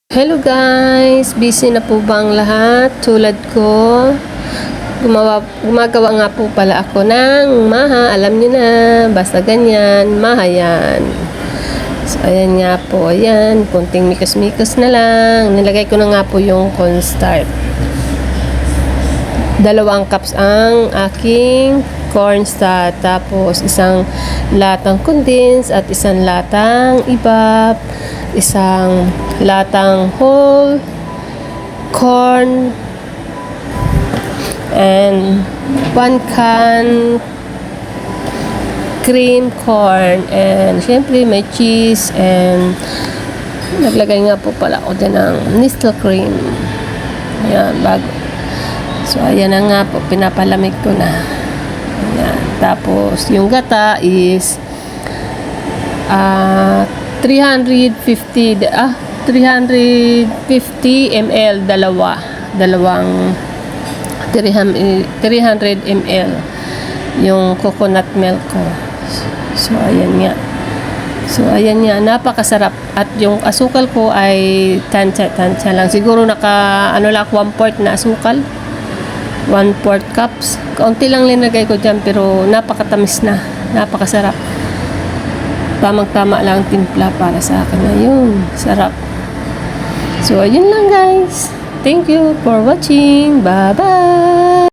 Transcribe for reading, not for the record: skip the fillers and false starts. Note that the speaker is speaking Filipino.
Hello guys! Busy na po ba ang lahat? Tulad ko, gumagawa nga po pala ako ng maha. Alam nyo na, basta ganyan, maha yan. So, ayan nga po, ayan. Kunting mikos-mikos na lang. Nilagay ko na nga po yung cornstarch. 2 cups ang aking cornstarch. Tapos, isang latang condensed at isang latang ibap. Isang latang whole corn and 1 can cream corn, and syempre may cheese, and naglagay nga po pala ako dyan ng Nestle cream. Ayan, bago. So ayan na nga po, pinapalamig ko na. Ayan. Tapos yung gata is 350 ml, dalawang 300 ml yung coconut milk ko. So ayan nga, napakasarap. At yung asukal ko ay tansya lang. Siguro lang 1/4 na asukal, 1/4 cups. Kaunti lang linagay ko dyan, pero napakatamis na, napakasarap. Tamang-tama lang timpla para sa akin ngayon. Sarap. So, ayun lang guys. Thank you for watching. Bye-bye!